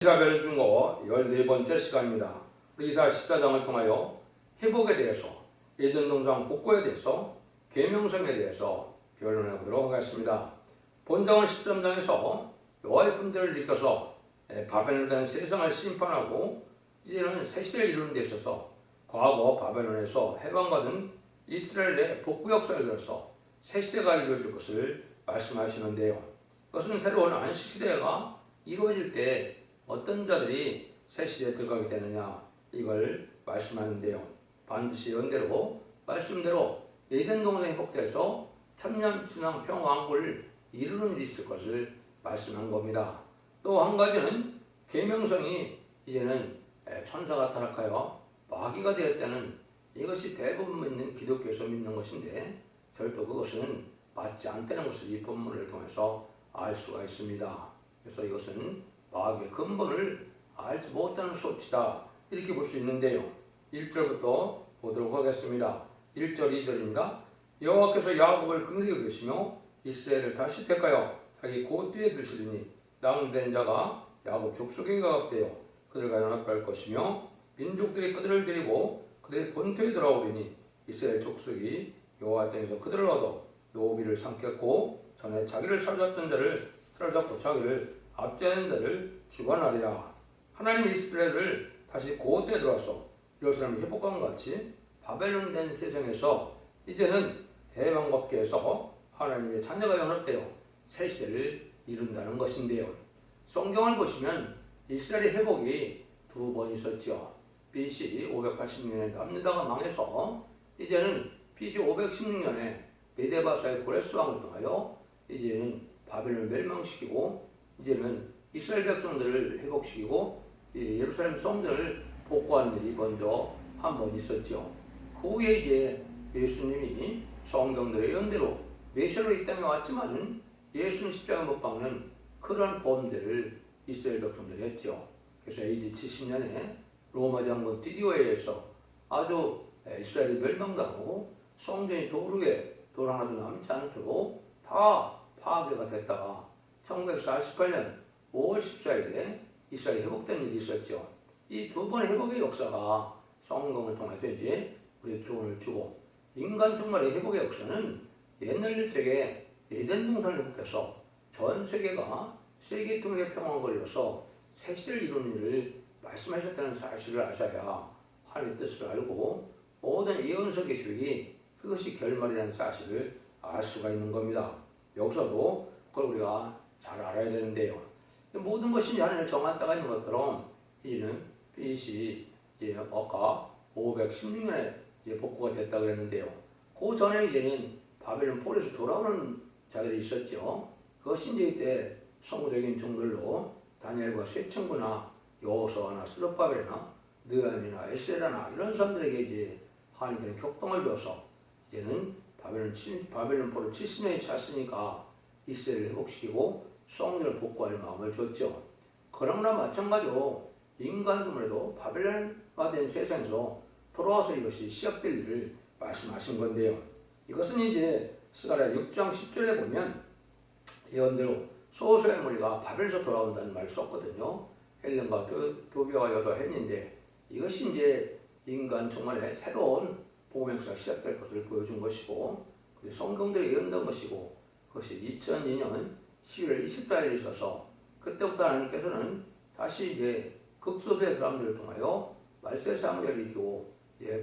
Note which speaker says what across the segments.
Speaker 1: 이스라엘 중거 14번째 시간입니다. 이사 14장을 통하여 회복에 대해서, 에덴 동산 복구에 대해서, 계명성에 대해서 변론해 보도록 하겠습니다. 본장은 13장에서 여호와의 분대를 일으켜서 바벨론에 대한 세상을 심판하고 이제는 새 시대를 이루는 데 있어서 과거 바벨론에서 해방받은 이스라엘의 복구 역사에 들어서 새 시대가 이루어질 것을 말씀하시는데요. 그것은 새로운 안식 시대가 이루어질 때 어떤 자들이 새 시대에 들어가게 되느냐, 이걸 말씀하는데요. 반드시 연대로 말씀대로 에덴 동산이 복돼서 천년 진앙 평왕국을 이루는 일이 있을 것을 말씀한 겁니다. 또 한 가지는 계명성이 이제는 천사가 타락하여 마귀가 되었다는, 이것이 대부분 믿는 기독교에서 믿는 것인데 절도 그것은 맞지 않다는 것을 이 본문을 통해서 알 수가 있습니다. 그래서 이것은 마귀의 근본을 알지 못하는 소치다, 이렇게 볼 수 있는데요. 1절부터 보도록 하겠습니다. 1절 2절입니다. 여호와께서 야곱을 긍휼히 여기시며 이스라엘을 다시 택하여 자기 고띠에 두시리니 낭된 자가 야곱 족속에게 가깝대요. 그들과 연합할 것이며 민족들이 그들을 데리고 그들의 본토에 돌아오리니 이스라엘 족속이 여호와 땅에서 그들을 얻어 노비를 삼켰고 전에 자기를 사로잡던 자를 사로잡고 자기를 압제하는 자를 주관하리라. 하나님 이스라엘을 다시 고대에 들어와서 예루살렘을 회복한 것 같이 바벨론 된 세상에서 이제는 대왕국계에서 하나님의 자녀가 연합되어 새 시대를 이룬다는 것인데요. 성경을 보시면 이스라엘의 회복이 두 번 있었죠. BC 586년에 남유다가 망해서 이제는 BC 516년에 메데바사의 고레스 왕을 통하여 이제는 바벨론을 멸망시키고 이제는 이스라엘 백성들을 회복시키고 예루살렘 성전을 복구하는 일이 먼저 한 번 있었죠. 그 후에 이제 예수님이 성경들의 연대로 메시아로 이 땅에 왔지만은 예수님 십자가에 못 박는 그런 범죄를 이스라엘 백성들이 했죠. 그래서 AD 70년에 로마 장군 디디오에 의해서 아주 이스라엘이 멸망당하고 성전이 돌 위에 돌 하나도 남지 않도록 다 파괴가 됐다가 1948년 5월 14일에 이스라엘이 회복된 일이 있었죠. 이 두 번의 회복의 역사가 성경을 통해서 이제 우리 교훈을 주고, 인간 종말의 회복의 역사는 옛날 일적에 에덴 동산을 회복해서 전 세계가 세계 통일의 평화를 이뤄서 새 시대를 이루는 일을 말씀하셨다는 사실을 아셔야 하나님의 뜻을 알고 모든 예언서 계시록이 그것이 결말이라는 사실을 알 수가 있는 겁니다. 여기서도 그걸 우리가 잘 알아야 되는데요. 모든 것이 하나님을 정한다가 있는 것처럼 이는 BC 이제 아까 516년에 이제 복구가 됐다고 했는데요. 그 전에 이제는 바벨론 폴에서 돌아오는 자들이 있었죠. 그것이 이제 이때 성구적인 종들로 다니엘과 쇠청구나 여호수아나 스룹바벨이나 느헤미야나 에스라나 이런 사람들에게 이제 하나님께서 격동을 줘서 이제는 바벨론 폴을 70년이 찼으니까 이스라엘을 회복시키고 성전을 복구할 마음을 줬죠. 그러나 마찬가지로 인간 중에도 바벨론화된 세상에서 돌아와서 이것이 시작될 일을 말씀하신 건데요. 이것은 이제 스가랴 6장 10절에 보면 예언대로 소수의 무리가 바벨에서 돌아온다는 말을 썼거든요. 헬렌과 도비와 여도 헨인데 이것이 이제 인간 종말에 새로운 복음 역사가 시작될 것을 보여준 것이고 성경들이 예언된 것이고, 그것이 2002년 10월 24일에 있어서 그때부터 하나님께서는 다시 이제 극소수의 사람들을 통하여 말세 사무엘을 일으키고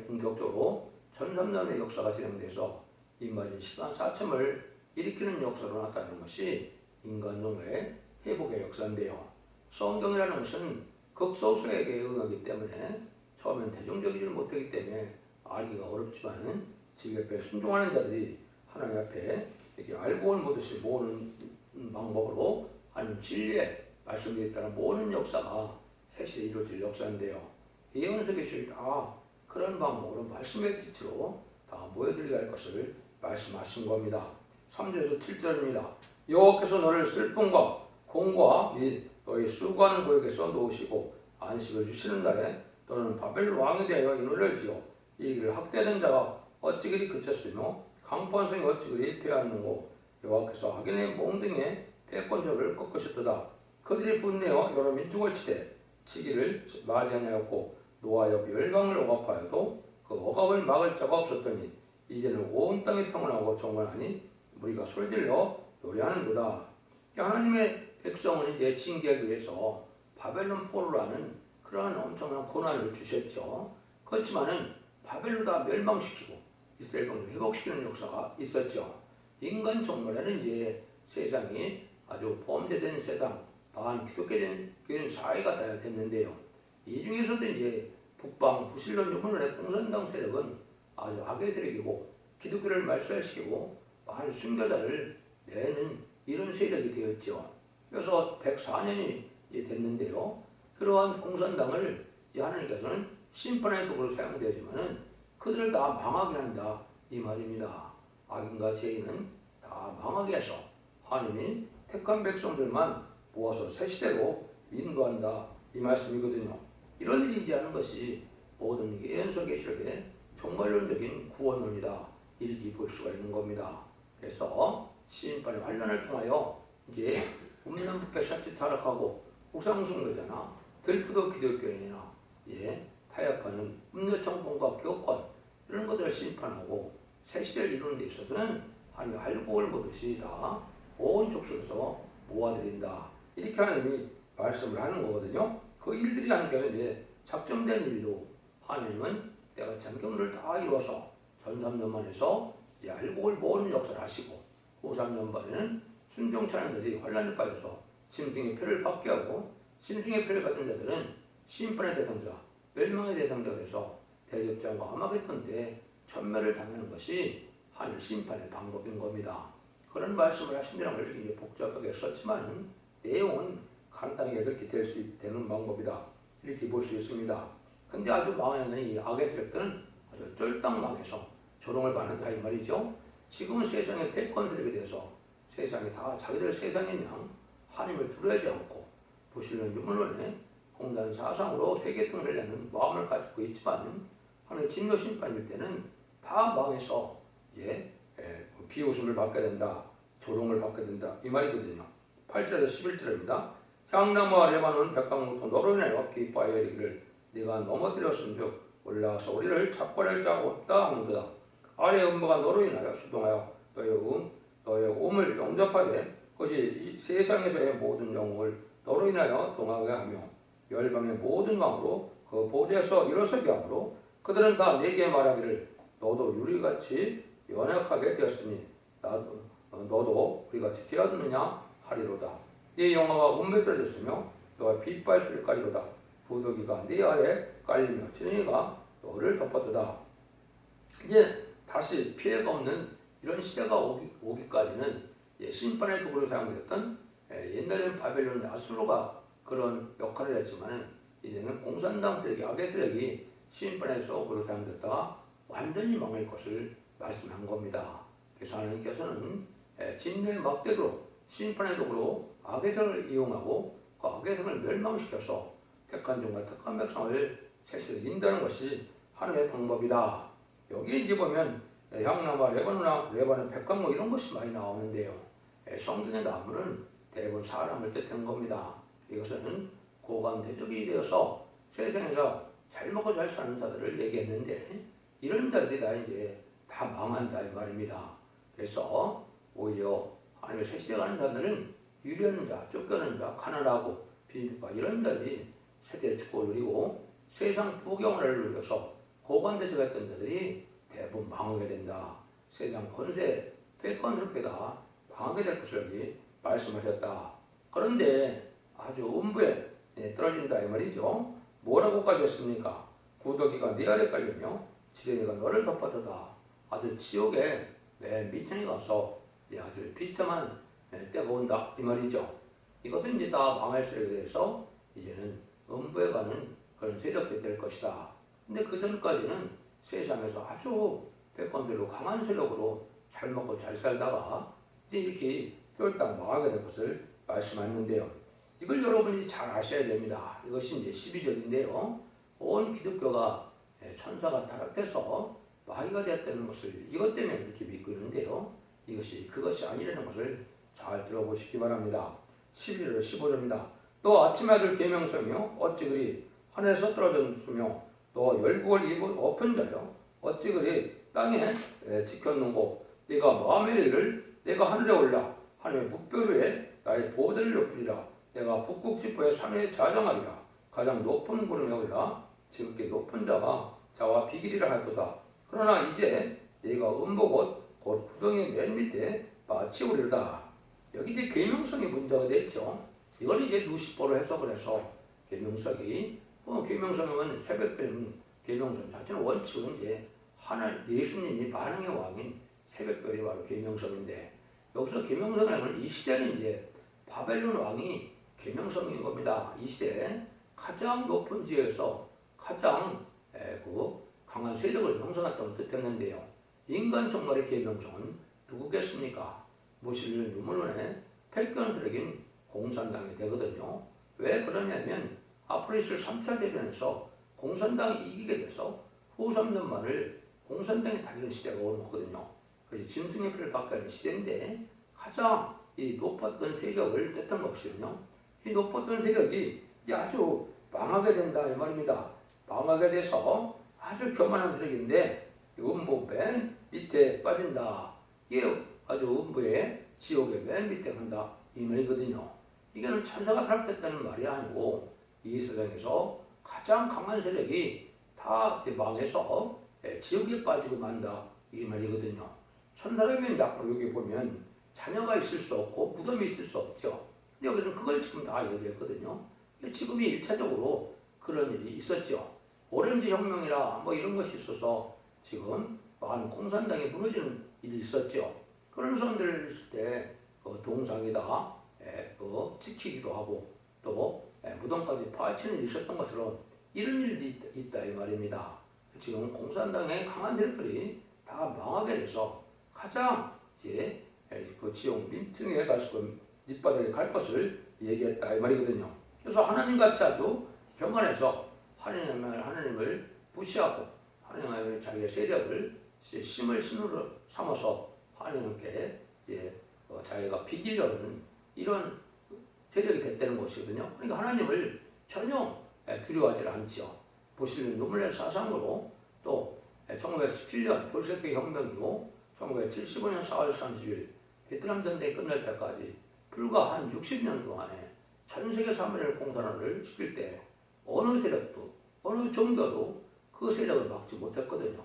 Speaker 1: 본격적으로 1003년의 역사가 진행돼서 이마진 10만 4천을 일으키는 역사로 나타나는 것이 인간 종의 회복의 역사인데요. 성경이라는 것은 극소수에게 응하기 때문에 처음엔 대중적이지 못하기 때문에 알기가 어렵지만은 지 앞에 순종하는 자들이 하나님 앞에 이렇게 알고는 못듯이 모르는 방법으로 아니면 진리의 말씀에 따라 모르는 역사가 새시대에 이루어질 역사인데요. 예언서 계시록이 다 그런 방법으로 말씀의 빛으로 다 모여들게 할 것을 말씀하신 겁니다. 3절에서 7절입니다. 여호와께서 너를 슬픔과 공과 및 너희 수고하는 고역에서 놓으시고 안식을 주시는 날에 너는 바벨론 왕이 되어 이 노래를 지어 이 길을 학대하는 자가 어찌 그리 그쳤으며 강포한 성이 어찌 그리 패하는고 여호와께서 악인의 몽둥이에 패권절을 꺾으셨도다. 그들이 분내어 여러 민족을 치기를 맞이하였고 노아여 열방을 억압하여도 그 억압을 막을 자가 없었더니 이제는 온 땅이 평온하고 정원하니 우리가 소리질러 노래하는도다. 하나님의 백성은 이제 징계하기 위해서 바벨론 포로라는 그러한 엄청난 고난을 주셨죠. 그렇지만은 바벨로 다 멸망시키고 이스라엘 백성을 회복시키는 역사가 있었죠. 인간 정권에는 이제 세상이 아주 범죄된 세상, 반기독교적인 사회가 되어야 됐는데요. 이 중에서도 이제 북방 부실론 유문론의 공산당 세력은 아주 악의 세력이고 기독교를 말살시키고 많은 순교자를 내는 이런 세력이 되었죠. 그래서 104년이 됐는데요. 그러한 공산당을 하나님께서는 심판의 도구로 사용되지만은 그들을 다 망하게 한다 이 말입니다. 악인과 죄인은 다 망하게 해서 하나님이 택한 백성들만 모아서 새 시대로 인도한다 이 말씀이거든요. 이런 일이 있지 않은 것이 모든 예언서계시록의 종말론적인 구원론이다 이렇게 볼 수가 있는 겁니다. 그래서 심판의 환란을 통하여 이제 음란부패 샤치 타락하고 우상숭배자나 들프도 기독교인이나 타협하는 음녀청pon과 교권 이런 것들을 심판하고 새 시대를 이루는 데 있어서는 하나님 알곡을 보듯이 다 온 족속에서 모아드린다 이렇게 하나님이 말씀을 하는 거거든요. 그 일들이 하나님께서 이제 작정된 일로 하나님은 때가 참 경륜을 다 이루어서 전 3년만 해서 이제 알곡을 모으는 역사를 하시고 후 3년 반에는 순종차는 자들이 환란에 빠져서 짐승의 표를 받게 하고 짐승의 표를 받은 자들은 심판의 대상자, 멸망의 대상자가 돼서 대접장과 아마겟돈 때 천멸을 당하는 것이 하늘 심판의 방법인 겁니다. 그런 말씀을 하신다는 걸 이제 복잡하게 썼지만 내용은 간단하게 이렇게 되는 방법이다 이렇게 볼 수 있습니다. 근데 아주 망하는 이 악의 세력들은 아주 쫄딱 망해서 조롱을 받는다 이 말이죠. 지금은 세상의 패권 세력에 대해서 세상이 다 자기들 세상인 양 하나님을 두려워하지 않고 부실론 유물론에 공단 사상으로 세계통을 내는 마음을 가지고 있지만 하나님의 진노 심판일 때는 다 망해서 비웃음을 받게 된다, 조롱을 받게 된다 이 말이거든요. 8절에서 11절입니다. 향나무와 레바논 백강목도 너로 인하여 기뻐하여 이르기를 네가 넘어뜨렸은즉 올라와서 우리를 착벌할 자가 없다 하는도다. 아래의 음부가 너로 인하여 수동하여 너의 몸을 영접하되 그것이 이 세상에서의 모든 영웅을 너로 인하여 동하게 하며 열방의 모든 왕으로 그 보좌에서 일어서게 하므로 그들은 다 내게 말하기를 너도 유리같이 연약하게 되었으니 너도 우리같이 되었느냐 하리로다. 네 영화가 움매떨어졌으며 너가 빛발 소리까지로다. 부더기가 네 아래 깔리며 지렁이가 너를 덮었도다. 이제 다시 피해가 없는 이런 시대가 오기까지는 심판의 도구로 사용됐던 옛날에는 바벨론 아수르가 그런 역할을 했지만 이제는 공산당 세력이 악의 세력이 심판의 도구로 사용됐다가 완전히 망할 것을 말씀한 겁니다. 그래서 하나님께서는 진노의 막대기로 심판의 도구로 악의 세력을 이용하고 그 악의 세력을 멸망시켜서 택한 종과 택한 백성을 새시로 인도하는 것이 하나님의 방법이다. 여기 이제 보면 향나무와 레바논 백강목 이런 것이 많이 나오는데요. 성경의 나무는 대부분 사람을 뜻한 겁니다. 이것은 고관 대적이 되어서 세상에서 잘 먹고 잘 사는 자들을 얘기했는데 이런 자들이 다 이제 다 망한다 이 말입니다. 그래서 오히려 하나님의 새 시대 가는 자들은 유리한 자, 쫓겨난 자, 가난하고 빈부가 이런 자들이 세대의 축복을 누리고 세상 부경을 누려서 고관 대적했던 자들이 대부분 망하게 된다. 세상 권세, 패권스럽게 다 망하게 될 것을 여기 말씀하셨다. 그런데 아주 음부에 떨어진다 이 말이죠. 뭐라고까지 했습니까? 구더기가 네 아래 깔리며 지렁이가 너를 덮어도다. 아주 지옥에 맨 밑층에 가서 아주 비참한 때가 온다 이 말이죠. 이것은 이제 다 망할 세력에 대해서 이제는 음부에 가는 그런 세력들이 될 것이다. 근데 그 전까지는 세상에서 아주 패권들로 강한 세력으로 잘 먹고 잘 살다가 이제 이렇게 쫄딱 망하게 될 것을 말씀하셨는데요. 이걸 여러분이 잘 아셔야 됩니다. 이것이 이제 12절인데요. 온 기독교가 천사가 타락돼서 마귀가 되었다는 것을 이것 때문에 이렇게 믿고 있는데요. 그것이 아니라는 것을 잘 들어보시기 바랍니다. 11절 15절입니다. 또 아침 아들 계명성이요 어찌 그리 하늘에서 떨어졌으며 또 열국을 입은 엎은 자여 어찌 그리 땅에 지켰는고 네가 마음의 일을 내가 하늘에 올라 하늘의 묵별 위에 나의 보호대를 높이리라 내가 북극 지포의 산에 자장하리라 가장 높은 구름에 올라 지극히 높은 자가 자와 비길이라 하도다 그러나 이제 네가 음보곧 곧 구덩이 맨 밑에 마치우리다. 여기 이제 계명성이 문제가 됐죠. 이걸 이제 루시퍼로 해석을 해서 계명성이 계명성은 새벽별은 계명성 자체는 원칙은 이제 하늘 예수님이 반응의 왕인 새벽별이 바로 계명성인데 여기서 계명성에는 이 시대는 이제 바벨론 왕이 계명성인 겁니다. 이 시대에 가장 높은 지역에서 가장 강한 세력을 형성했다고 뜻했는데요. 인간 정말의 계명성은 누구겠습니까? 무신을 유물론의 패권세력인 공산당이 되거든요. 왜 그러냐면 앞으로 있을 3차 대전에서 공산당이 이기게 돼서 후 3년만을 공산당이 달리는 시대가 오는 거거든요. 그래서 짐승의 피를 받게 하는 시대인데 가장 이 높았던 세력을 뜻한 것이거든요. 이 높았던 세력이 이제 아주 망하게 된다 이 말입니다. 망하게 돼서 아주 교만한 세력인데 음부 맨 밑에 빠진다. 이게 아주 음부의 지옥의 맨 밑에 간다 이 말이거든요. 이게는 천사가 타락됐다는 말이 아니고 이 세상에서 가장 강한 세력이 다 망해서 지옥에 빠지고 만다 이 말이거든요. 천사라면 앞으로 여기 보면 자녀가 있을 수 없고 무덤이 있을 수 없죠. 근데 여기는 그걸 지금 다 얘기했거든요. 지금이 1차적으로 그런 일이 있었죠. 오렌지 혁명이라 뭐 이런 것이 있어서 지금 많은 공산당이 무너지는 일이 있었죠. 그런 사람들 있을 때 동상에다 지키기도 하고 또 무덤까지 파헤치는 일이 있었던 것처럼 이런 일이 있다 이 말입니다. 지금 공산당의 강한 세력들이 다 망하게 돼서 가장 이제 그 지옥 밑층에 갈 밑바닥에 갈 것을 얘기했다 이 말이거든요. 그래서 하나님같이 아주 경건해서 하나님을 무시하고 하나님의 자기의 세력을 심을 신으로 삼아서 하나님께 이제 자기가 비기려는 이런 세력이 됐다는 것이거든요. 그러니까 하나님을 전혀 두려워하지 않지요. 보시는 노블레 사상으로 또 1917년 볼셰비크 혁명이고 1975년 4월 30일 베트남 전쟁이 끝날 때까지 불과 한 60년 동안에 전 세계 사무엘 공산화를 시킬 때 어느 세력도 어느 종교도 그 세력을 막지 못했거든요.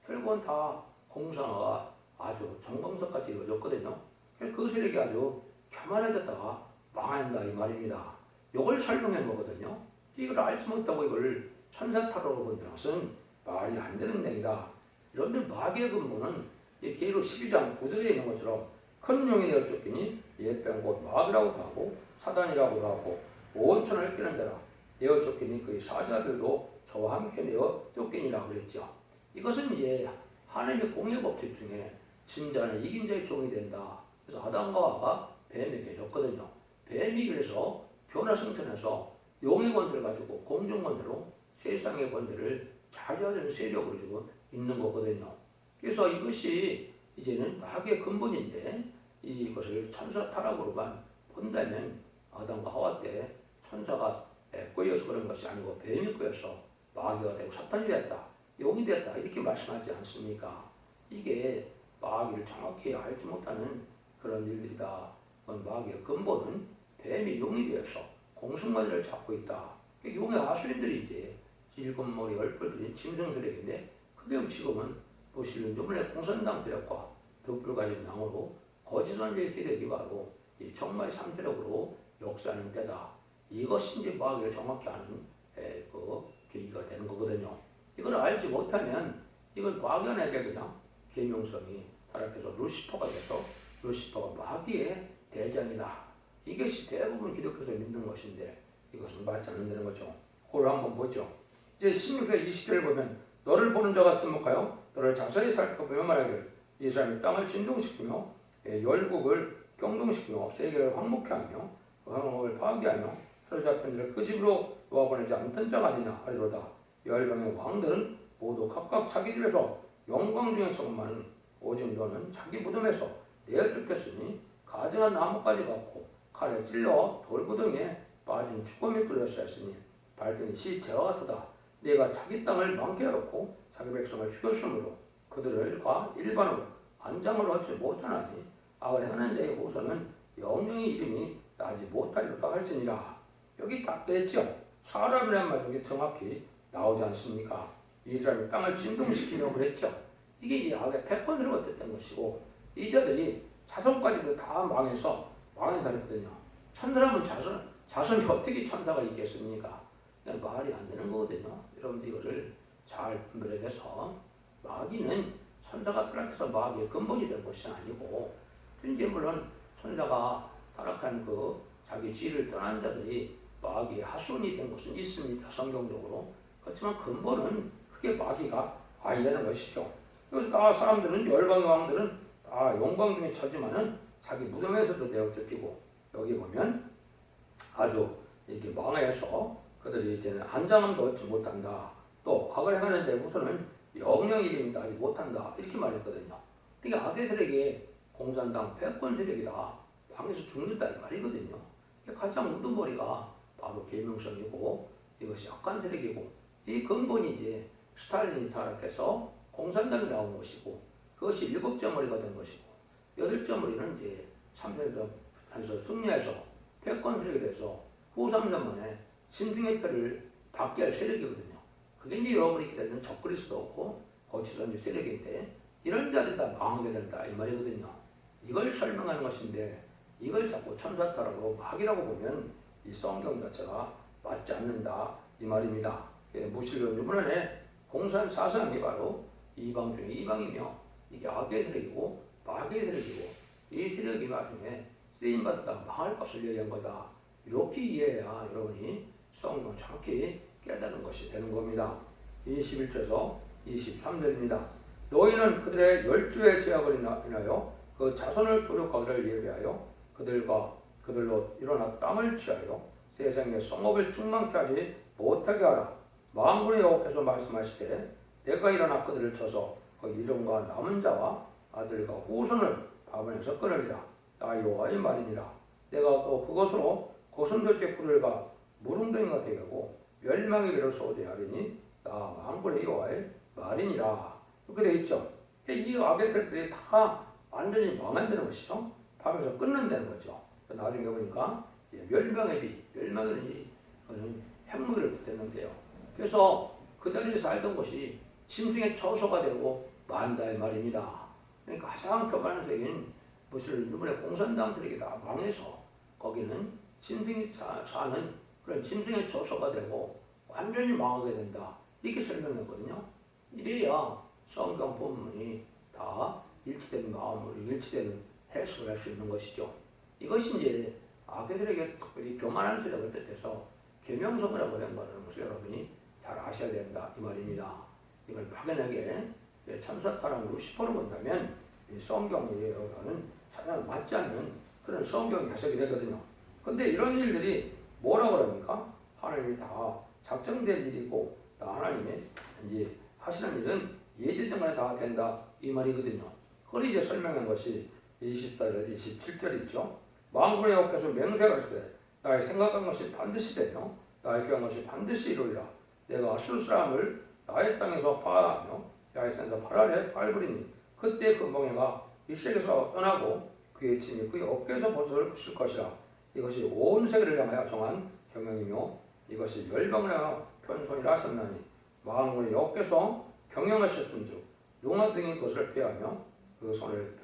Speaker 1: 결국은 다 공산화가 아주 정광석까지 이루어졌거든요. 그 세력이 아주 교만해졌다가 망한다 이 말입니다. 이걸 설명한 거거든요. 이걸 알지 못하고 이걸 천사타로로 본다는 것은 말이 안 되는 얘기다. 이런데 마귀의 근본은 계로 12장 9절에 있는 것처럼 큰 용이 되어 쫓기니 옛병 곧 마귀라고도 하고 사단이라고도 하고 온천을 끼는 자라 내어 쫓기니 그의 사자들도 저와 함께 내어 쫓기니라고 그랬죠. 이것은 이제 하나님의 공의 법칙 중에 진자는 이긴 자의 종이 된다. 그래서 아담과 하와가 뱀에게 줬거든요. 뱀이 그래서 변화승천해서 용의 권세를 가지고 공중 권세로 세상의 권세를 자유하는 세력으로 지금 있는 거거든요. 그래서 이것이 이제는 마귀의 근본인데 이것을 천사 타락으로만 본다면 아담과 하와 때 천사가 꼬여서 그런 것이 아니고 뱀이 꼬여서 마귀가 되고 사탄이 됐다, 용이 됐다 이렇게 말씀하지 않습니까? 이게 마귀를 정확히 알지 못하는 그런 일들이다. 마귀의 근본은 뱀이 용이 되어서 공승관리를 잡고 있다. 용의 하수인들이 이제 일곱 머리 열불들이 짐승세력인데 그게 지금은 보시는 요번에 공산당 세력과 덕불가진 양으로 거짓선제의 세력이 바로 이 정말 3세력으로 역사하는 때다. 이것이 이제 마귀를 정확히 아는 그 계기가 되는 거거든요. 이걸 알지 못하면 이건 막연하게 그냥 계명성이 타락해서 루시퍼가 돼서 루시퍼가 마귀의 대장이다. 이것이 대부분 기독교에서 믿는 것인데 이것은 맞지 않는다는 거죠. 그걸 한번 보죠. 이제 16절 20절을 보면 너를 보는 자가 주목하여 너를 자세히 살펴보며 말하기를 이 사람이 땅을 진동시키며 열국을 경동시키며 세계를 황목케 하며 그 황목을 파괴하며 사로잡힌 자를 그 집으로 놓아보내지 않던 자가 아니냐 하리로다. 열방의 왕들은 모두 각각 자기 집에서 영광 중에 처음하는 오직 너는 자기 무덤에서 내어 쫓겼으니 가증한 나무까지 갖고 칼에 찔러 돌구덩이에 빠진 죽음이 뿌렸어 했으니 발등이 시체와 같도다. 네가 자기 땅을 망게 하였고 자기 백성을 죽였으므로 그들과 일반으로 안장을 얻지 못하나니 악을 행하는 자의 후손은 영영의 이름이 나지 못하리로다 할지니라. 여기 딱 됐죠. 사람이란 말이 정확히 나오지 않습니까? 이스라엘 땅을 진동시키려고 그랬죠. 이게 이제 악의 패권으로 됐던 것이고 이자들이 자손까지도 다 망해서 망한다랬거든요. 천사라면 자손이 어떻게 천사가 있겠습니까? 그냥 말이 안 되는 거거든요. 여러분들 이거를 잘 분별해서 마귀는 천사가 타락해서 마귀의 근본이 된 것이 아니고 이제 물론 천사가 타락한 그 자기 지위를 떠난 자들이 마귀의 하손이 된 것은 있습니다. 성경적으로. 그렇지만 근본은 그게 마귀가 아니라는 것이죠. 그래서 다 사람들은 열방의 왕들은 다 영광 중에 처지만은 자기 무덤에서도 내어 쫓기고 여기 보면 아주 이렇게 망해서 그들이 이제는 안장함도 얻지 못한다. 또 악을 행하는 자의 후손은 영영 이름이 나지 못한다. 이렇게 말했거든요. 그러니까 악의 세력이 공산당 패권 세력이다. 망해서 죽는다 이 말이거든요. 가장 우두머리가 바로 계명성이고 이것이 악한 세력이고 이 근본이 이제 스탈린이 타락해서 공산당이 나온 것이고 그것이 7째 머리가 된 것이고 8째 머리는 이제 참전에서 승리해서 패권 세력이 돼서 후 3년 만에 심승의 표를 받게 할 세력이거든요. 그게 이제 여러분이 기다리는 적그리스도고 거치선지 세력인데 이런 자들이 다 망하게 된다 이 말이거든요. 이걸 설명하는 것인데 이걸 자꾸 천사타라고 마귀라고 보면 이 성경 자체가 맞지 않는다 이 말입니다. 무신론 유문안에 공산 사상이 바로 이방 중에 이방이며 이게 악의 세력이고 마귀의 세력이고 이 세력이 나중에 쓰임받았다 망할 것을 얘기한 거다. 이렇게 이해해야 여러분이 성경 정확히 깨닫는 것이 되는 겁니다. 21절에서 23절입니다. 너희는 그들의 열조의 제약을 인하여 그 자손을 도륙하기를 예비하여 그들로 일어나 땅을 취하여 세상의 성읍을 충만케 하지 못하게 하라. 만군의 여호와께서 말씀하시되 내가 일어나 그들을 쳐서 그 이름과 남은 자와 아들과 후손을 바벨에서 끊으리라. 나 여호와의 말이니라. 내가 또 그것으로 고선조의 꿀을과 무릉덩이가 되게 하고 멸망의 비를 쏟게 하리니 나 만군의 여호와의 말이니라. 이렇게 되어 있죠. 이 악의 세력들이 다 완전히 망한다는 것이죠. 밤에서 끊는다는 거죠. 나중에 보니까 멸망의 비, 멸망의 비는 핵무기를 뜻했는데요. 그래서 그 자리에 살던 것이 짐승의 처소가 되고 만다의 말입니다. 그러니까 가장 교만한 세계는 무슨 이번에 공산당 세력이 다 망해서 거기는 짐승이 사는 그런 짐승의 처소가 되고 완전히 망하게 된다. 이렇게 설명했거든요. 이래야 성경 본문이 다 일치된 마음으로 일치되는 해석을 할 수 있는 것이죠. 이것이 이제 악의들에게 특별히 교만한 세력을 뜻해서 계명성이라고 하는 것을 여러분이 잘 아셔야 된다 이 말입니다. 이걸 막연하게 천사타랑 루시퍼로 본다면 성경이라는 전혀 맞지 않는 그런 성경 해석이 되거든요. 근데 이런 일들이 뭐라고 그럽니까? 하나님이 다 작정된 일이고 다 하나님의 이제 하시는 일은 예지정간에 다 된다 이 말이거든요. 그걸 이제 설명한 것이 24절에서 27절 있죠. 만군의 여호와께서 맹세하시되 나의 생각한 것이 반드시 되며 나의 교한 것이 반드시 이루리라. 내가 아수르 사람을 나의 땅에서 파하며 야이산에서 파라에 팔부리니 그때 그 멍에가 이스라엘에서 떠나고 그의 짐이 그의 어깨에서 벗을 것이라. 이것이 온 세계를 향하여 정한 경영이며 이것이 멸망을 향하여 편손이라 하셨나니 만군의 여호와께서 경영하셨음즉 누가 등의 것을 피하며 그 손을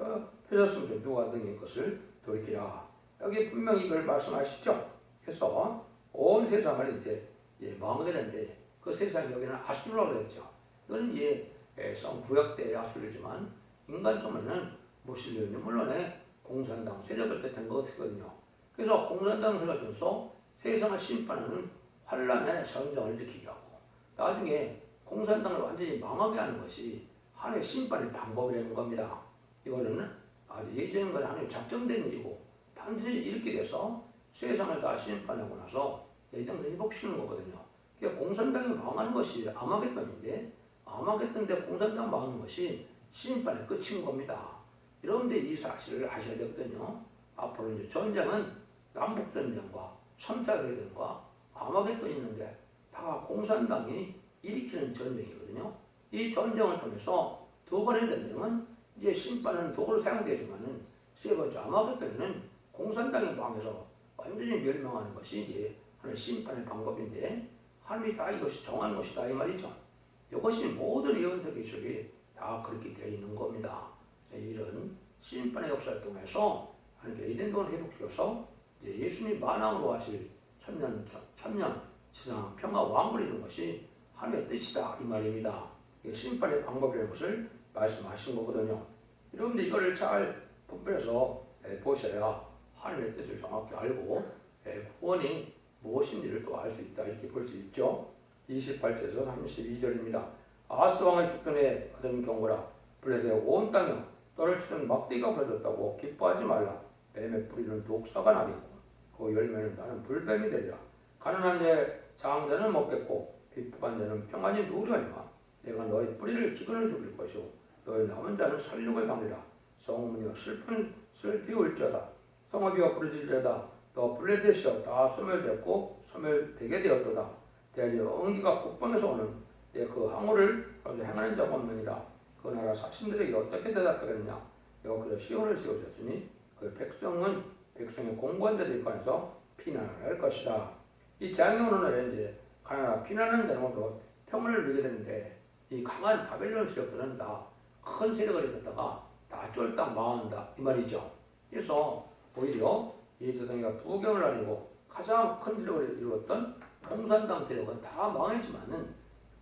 Speaker 1: 펴셨음즉 누가 등의 것을 돌이키라. 여기 분명히 이걸 말씀하시죠. 그래서 온 세상을 이제 망하게 되는데 그 세상이 여기는 아수르라고 그랬죠. 이거는 이제 구약 때의 아수르지만 인간적으로는 무슬림이 물론에 공산당 세력을 뜻한 것이거든요. 그래서 공산당 세력을 통해서 세상을 심판하는 환란의 선정을 일으키게 하고 나중에 공산당을 완전히 망하게 하는 것이 하나의 심판의 방법이라는 겁니다. 이거는 아주 예정인 건 하나의 작정된 일이고 반드시 이렇게 돼서 세상을 다 심판하고 나서 예정을 회복시키는 거거든요. 그러니까 공산당이 망하는 것이 아마겟돈인데 아마겟돈 때 공산당 망하는 것이 심판의 끝인 겁니다. 여러분들 이 사실을 아셔야 되거든요. 앞으로 이제 전쟁은 남북전쟁과 3차 대전과 아마겟돈이 있는데 다 공산당이 일으키는 전쟁이거든요. 이 전쟁을 통해서 두 번의 전쟁은 이제 심판은 도구로 사용되지만은 세 번째 아마겟돈에는 공산당이 망해서 완전히 멸망하는 것이 이제 하나의 심판의 방법인데 하나님이 다 이것이 정한 것이다 이 말이죠. 이것이 모든 예언서 기술이 다 그렇게 되어 있는 겁니다. 이런 심판의 역사를 통해서 하나님께 에덴동을 회복시켜서 이제 예수님 만왕으로 하실 천년 지상 평화 왕을 이루는 것이 하나님의 뜻이다 이 말입니다. 심판의 방법이라는 것을 말씀하신 거거든요. 여러분들 이거를 잘 분별해서 보셔야 하나님의 뜻을 정확히 알고 구원이 무엇인지를 또 알 수 있다 이렇게 볼 수 있죠. 28절에서 32절입니다. 아하스 왕의 죽전에 받은 경고라. 블레셋 온 땅에 떨을 치던 막대기가 벌어졌다고 기뻐하지 말라. 뱀의 뿌리는 독사가 나겠고 그 열매는 나는 불뱀이 되리라. 가난한 자 장자는 먹겠고 비법한 자는 평안히 누리하니라. 내가 너희 뿌리를 기근을 죽일 것이고 너희 남은 자는 살육을 당리라. 성문이여 슬피울지어다. 성읍이여 부르짖으려다. 너 블레셋이여 다 소멸되었고 소멸되게 되었도다. 대지 엉기가 북방에서 오는 내 그 항우를 거기서 행하는 자가 없느니라. 그 나라 사신들에게 어떻게 대답하겠느냐. 여호와께서 시온을 세우셨으니 그 백성은 백성의 공고한 자들이 관해서 피난할 것이다. 이 재앙이 오는 날에 이제 가나안 피난하는 자들도 평안을 누리게 되는데 이 강한 바벨론 세력들은 다 큰 세력을 일으켰다가 다 쫄딱 망한다 이 말이죠. 그래서 오히려 이 세상이가 부경을 나뉘고 가장 큰 세력을 이루었던 공산당 세력은 다 망했지만은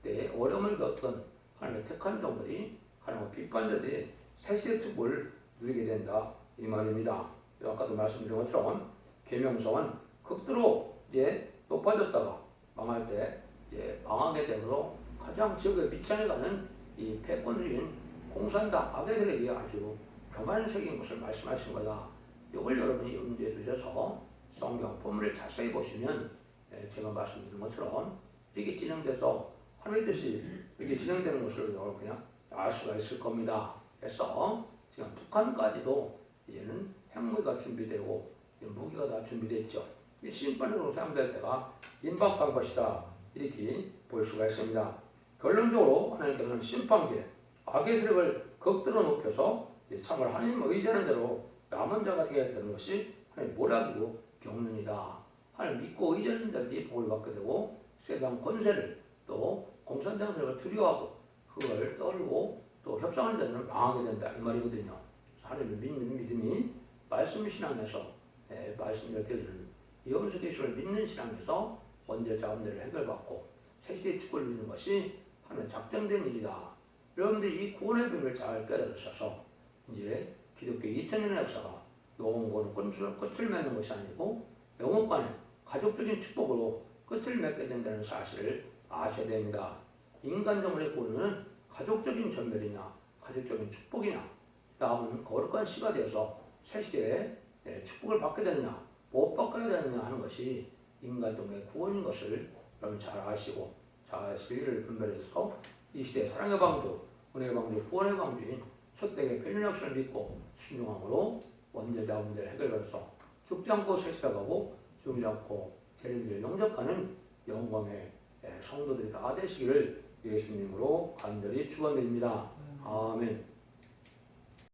Speaker 1: 그때 어려움을 겪던 하나님의 택한 종들이 하나님의 비판자들이 새시의 축복을 누리게 된다 이 말입니다. 아까도 말씀드린 것처럼 계명성은 극도로 이제 높아졌다가 망할 때 이제 망하게 되므로 가장 지역에 밑창에 가는 이 패권들인 공산당 아베들에게 아주 교만적인 것을 말씀하신 거다. 이걸 여러분이 염두에 두셔서 성경 본문을 자세히 보시면 제가 말씀드린 것처럼 이렇게 진행돼서 하나님의 뜻이 이렇게 진행되는 것을 여러분 그냥 알 수가 있을 겁니다. 그래서 지금 북한까지도 이제는 핵무기가 준비되고 무기가 다 준비됐죠. 이 심판으로 사용될 때가 임박한 것이다. 이렇게 볼 수가 있습니다. 결론적으로 하나님께서는 심판기에 악의 세력을 극도로 높여서 참을 하나님을 의지하는 자로 남은 자가 되게 되는 것이 하나님의 모략이고 경륜이다. 하나님 믿고 의지하는 자들이 복을 받게 되고 세상 권세를 또 공산당 세력을 두려워하고 그걸 떨고 또 협상하는 자들은 망하게 된다 이 말이거든요. 하나님을 믿는 믿음이 말씀 신앙에서 말씀대로 되어지는 예언서 계시를 믿는 신앙에서 원죄 자원들을 해결받고 새시대의 축복을 누리는 것이 하나님의 작정된 일이다. 여러분들이 이 구원의 비밀을 잘 깨달으셔서 이제 기독교 2000년의 역사가 영원으로 끝을 맺는 것이 아니고 영원간의 가족적인 축복으로 끝을 맺게 된다는 사실을 아셔야 됩니다. 인간적으로의 구원은 가족적인 전멸이냐 가족적인 축복이냐 다음은 거룩한 시가 되어서 새시대에 축복을 받게 되느냐 못 받게 되느냐 하는 것이 인간적으로의 구원인 것을 여러분 잘 아시고 잘 진리를 분별해서 이 시대의 사랑의 방주, 은혜의 방주, 구원의 방주인 첫대의 편리한 역사를 믿고 순종함으로 원죄자 문제를 해결해서 죽지 않고 새시다가고 죽지 않고 재림을 영접하는 영광의 성도들이 다 되시기를 예수님으로 간절히 축원드립니다. 아멘.